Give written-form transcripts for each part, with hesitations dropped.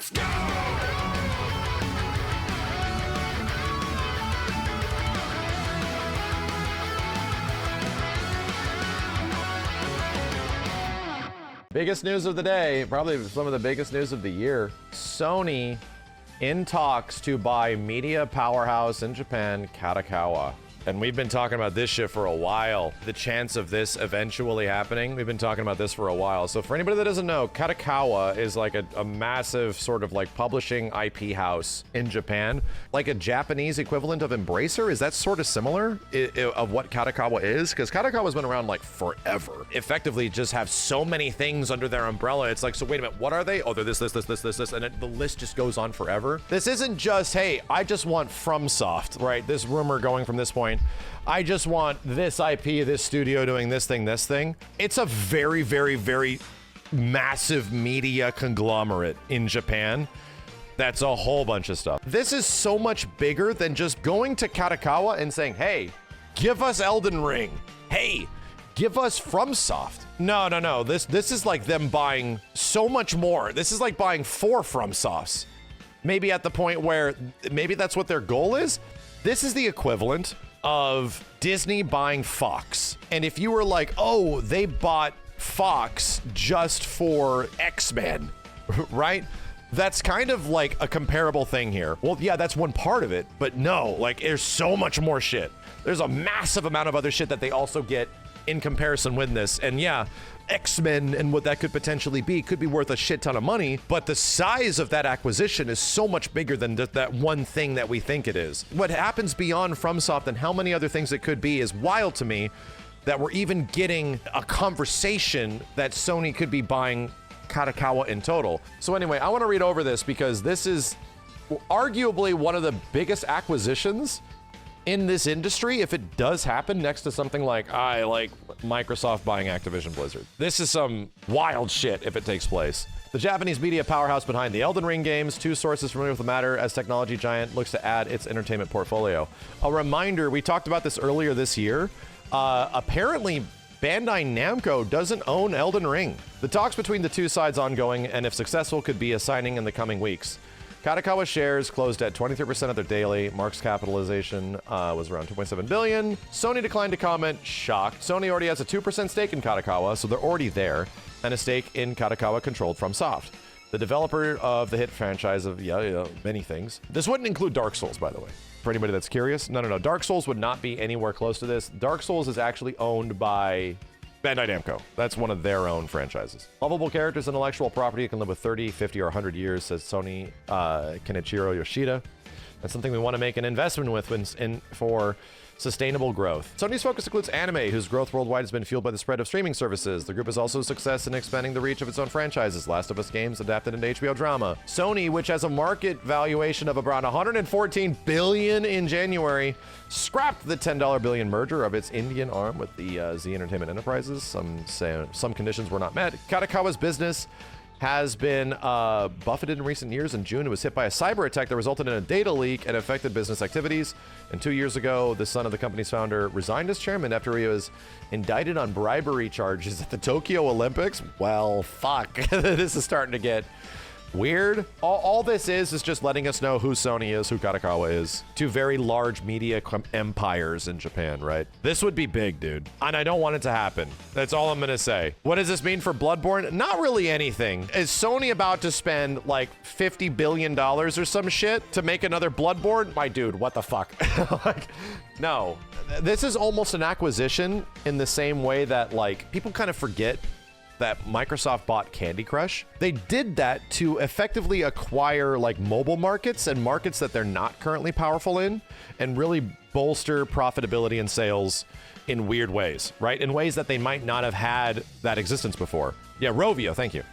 Let's go! Biggest news of the day, probably some of the biggest news of the year. Sony in talks to buy media powerhouse in Japan, Kadokawa. And we've been talking about this shit for a while. The chance of this eventually happening, we've been talking about this for a while. So for anybody that doesn't know, Kadokawa is like a massive sort of like publishing IP house in Japan. Like a Japanese equivalent of Embracer. Is that sort of similar of what Kadokawa is? Because Kadokawa's been around like forever. Effectively just have so many things under their umbrella. It's like, so wait a minute, what are they? Oh, they're this, and the list just goes on forever. This isn't just, hey, I just want FromSoft, right? This rumor going from this point. I just want this IP, this studio doing this thing. It's a very, very, very massive media conglomerate in Japan. That's a whole bunch of stuff. This is so much bigger than just going to Kadokawa and saying, hey, give us Elden Ring. Hey, give us FromSoft. No. This is like them buying so much more. This is like buying 4 FromSofts. Maybe at the point where maybe that's what their goal is. This is the equivalent of Disney buying Fox. And if you were like, oh, they bought Fox just for X-Men, right? That's kind of like a comparable thing here. Well, yeah, that's one part of it, but no, like there's so much more shit. There's a massive amount of other shit that they also get in comparison with this. And yeah, X-Men and what that could potentially be could be worth a shit ton of money, but the size of that acquisition is so much bigger than that one thing that we think it is. What happens beyond FromSoft and how many other things it could be is wild to me, that we're even getting a conversation that Sony could be buying Kadokawa in total. So anyway, I want to read over this because this is arguably one of the biggest acquisitions in this industry, if it does happen, next to something like Microsoft buying Activision Blizzard. This is some wild shit if it takes place. The Japanese media powerhouse behind the Elden Ring games, 2 sources familiar with the matter, as technology giant looks to add its entertainment portfolio. A reminder, we talked about this earlier this year. Apparently, Bandai Namco doesn't own Elden Ring. The talks between the two sides ongoing, and if successful, could be a signing in the coming weeks. Kadokawa shares closed at 23% of their daily. Mark's capitalization was around $2.7 billion. Sony declined to comment. Shocked. Sony already has a 2% stake in Kadokawa, so they're already there, and a stake in Kadokawa controlled FromSoft, the developer of the hit franchise of many things. This wouldn't include Dark Souls, by the way. For anybody that's curious, no. Dark Souls would not be anywhere close to this. Dark Souls is actually owned by Bandai Namco. That's one of their own franchises. Lovable characters, intellectual property can live with 30, 50, or 100 years, says Sony Kenichiro Yoshida. That's something we want to make an investment with for sustainable growth. Sony's focus includes anime, whose growth worldwide has been fueled by the spread of streaming services. The group has also success in expanding the reach of its own franchises. Last of Us games adapted into HBO drama. Sony, which has a market valuation of around $114 billion in January, scrapped the $10 billion merger of its Indian arm with the Z Entertainment Enterprises. Some say some conditions were not met. Kadokawa's business has been buffeted in recent years. In June, it was hit by a cyber attack that resulted in a data leak and affected business activities. And 2 years ago, the son of the company's founder resigned as chairman after he was indicted on bribery charges at the Tokyo Olympics. Well, fuck. This is starting to get weird. All this is just letting us know who Sony is, who Kadokawa is. 2 very large media empires in Japan, right? This would be big, dude. And I don't want it to happen. That's all I'm gonna say. What does this mean for Bloodborne? Not really anything. Is Sony about to spend like $50 billion or some shit to make another Bloodborne? My dude, what the fuck? Like, no. This is almost an acquisition in the same way that like people kind of forget that Microsoft bought Candy Crush. They did that to effectively acquire like mobile markets and markets that they're not currently powerful in, and really bolster profitability and sales in weird ways, right? In ways that they might not have had that existence before. Yeah, Rovio, thank you.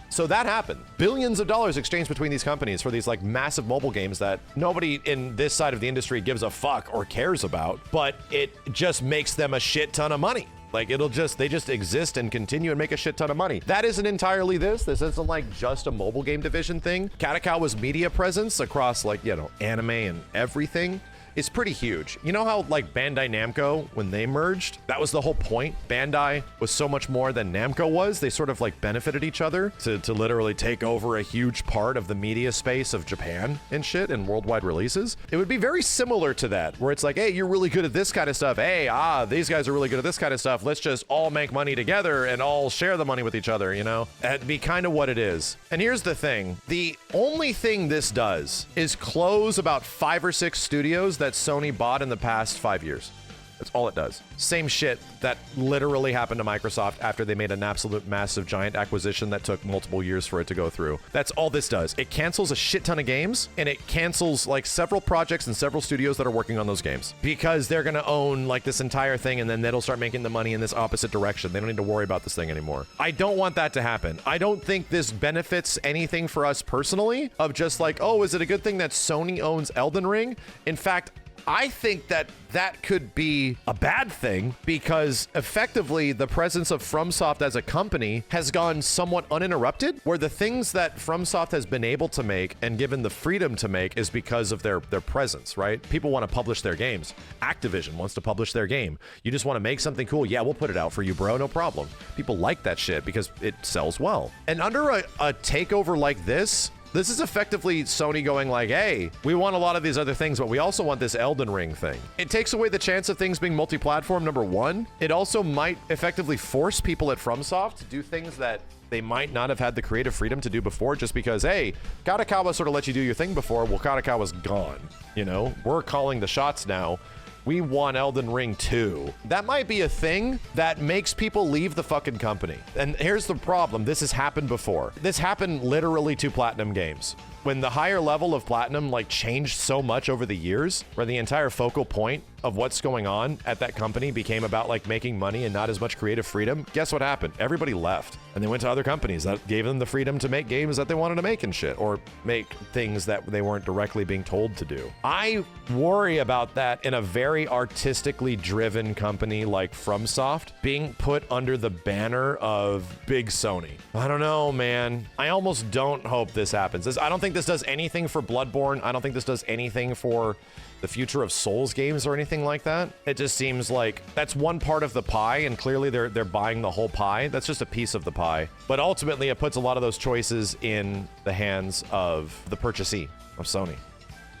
So that happened. Billions of dollars exchanged between these companies for these like massive mobile games that nobody in this side of the industry gives a fuck or cares about, but it just makes them a shit ton of money. Like they just exist and continue and make a shit ton of money. That isn't entirely this. This isn't like just a mobile game division thing. Kadokawa's media presence across like, anime and everything is pretty huge. You know how like Bandai Namco, when they merged, that was the whole point. Bandai was so much more than Namco was. They sort of like benefited each other to literally take over a huge part of the media space of Japan and shit and worldwide releases. It would be very similar to that, where it's like, hey, you're really good at this kind of stuff. Hey, these guys are really good at this kind of stuff. Let's just all make money together and all share the money with each other, you know? That'd be kind of what it is. And here's the thing. The only thing this does is close about 5 or 6 studios that Sony bought in the past 5 years. That's all it does. Same shit that literally happened to Microsoft after they made an absolute massive giant acquisition that took multiple years for it to go through. That's all this does. It cancels a shit ton of games, and it cancels like several projects and several studios that are working on those games because they're gonna own like this entire thing, and then they'll start making the money in this opposite direction. They don't need to worry about this thing anymore. I don't want that to happen. I don't think this benefits anything for us personally of just like, oh, is it a good thing that Sony owns Elden Ring? In fact, I think that that could be a bad thing because effectively the presence of FromSoft as a company has gone somewhat uninterrupted, where the things that FromSoft has been able to make and given the freedom to make is because of their presence, right? People want to publish their games. Activision wants to publish their game. You just want to make something cool. Yeah, we'll put it out for you, bro. No problem. People like that shit because it sells well. And under a takeover like this is effectively Sony going like, hey, we want a lot of these other things, but we also want this Elden Ring thing. It takes away the chance of things being multi-platform, number one. It also might effectively force people at FromSoft to do things that they might not have had the creative freedom to do before just because, hey, Kadokawa sort of let you do your thing before. Well, Kadokawa's gone. You know, we're calling the shots now. We want Elden Ring 2. That might be a thing that makes people leave the fucking company. And here's the problem. This has happened before. This happened literally to Platinum Games. When the higher level of Platinum like changed so much over the years, where the entire focal point of what's going on at that company became about like making money and not as much creative freedom, guess what happened? Everybody left and they went to other companies that gave them the freedom to make games that they wanted to make and shit, or make things that they weren't directly being told to do. I worry about that in a very artistically driven company like FromSoft being put under the banner of big Sony. I don't know, man. I almost don't hope this happens. I don't think this does anything for Bloodborne. I don't think this does anything for the future of Souls games or anything like that. It just seems like that's one part of the pie, and clearly they're buying the whole pie. That's just a piece of the pie. But ultimately, it puts a lot of those choices in the hands of the purchasee of Sony.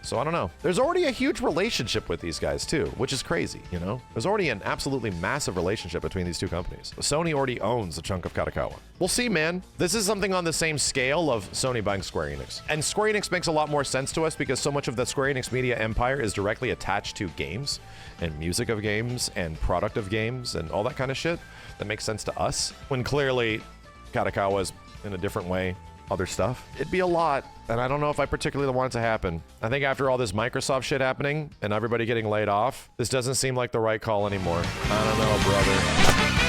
So I don't know. There's already a huge relationship with these guys too, which is crazy, you know? There's already an absolutely massive relationship between these two companies. Sony already owns a chunk of Kadokawa. We'll see, man. This is something on the same scale of Sony buying Square Enix. And Square Enix makes a lot more sense to us because so much of the Square Enix media empire is directly attached to games and music of games and product of games and all that kind of shit. That makes sense to us. When clearly Kadokawa's in a different way, other stuff. It'd be a lot, and I don't know if I particularly want it to happen. I think after all this Microsoft shit happening and everybody getting laid off, this doesn't seem like the right call anymore. I don't know, brother.